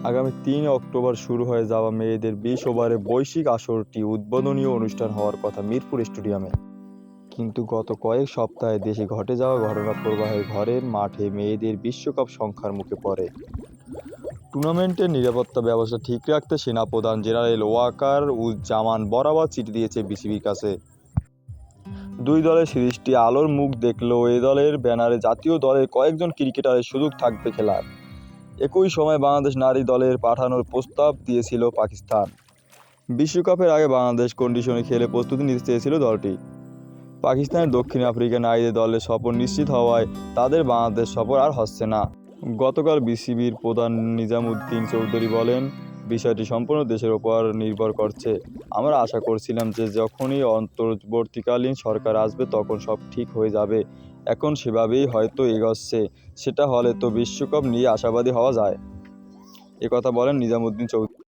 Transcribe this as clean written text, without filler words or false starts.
আগামী ৩ অক্টোবর শুরু হয়ে যাওয়া মেয়েদের ২০ ওভারে বৈশ্বিক আসরটি উদ্বোধনী অনুষ্ঠান হওয়ার কথা মিরপুর স্টেডিয়ামে। কিন্তু গত কয়েক সপ্তাহে দেশে ঘটে যাওয়া ঘটনা প্রবাহে ঘরের মাঠে মেয়েদের বিশ্বকাপ সংখ্যার মুখে পড়ে। টুর্নামেন্টের নিরাপত্তা ব্যবস্থা ঠিক রাখতে সেনাপ্রধান জেনারেল ওয়াকার উজ্জামান বরাবর চিঠি দিয়েছে বিসিবির কাছে। দুই দলের সিরিজটি আলোর মুখ দেখলেও এ দলের ব্যানারে জাতীয় দলের কয়েকজন ক্রিকেটারের সুযোগ থাকবে খেলার। একই সময় বাংলাদেশ নারী দলের পাঠানোর প্রস্তাব দিয়েছিল পাকিস্তান। বিশ্বকাপের আগে বাংলাদেশ কন্ডিশনে খেলে প্রস্তুতি নিতে চেয়েছিল দলটি। পাকিস্তানের দক্ষিণ আফ্রিকা নারীদের দলের সফর নিশ্চিত হওয়ায় তাদের বাংলাদেশ সফর আর হচ্ছে না। গতকাল বিসিবির প্রধান নিজামুদ্দিন চৌধুরী বলেন, বিষয়টি সম্পূর্ণ দেশের ওপর নির্ভর করছে। আমরা আশা করছিলাম যে যখনই অন্তর্বর্তীকালীন সরকার আসবে তখন সব ঠিক হয়ে যাবে। এখন সেভাবেই হয়তো এগোচ্ছে। সেটা হলে তো বিশ্বকাপ নিয়ে আশাবাদী হওয়া যায়। একথা বলেন নিজামুদ্দিন চৌধুরী।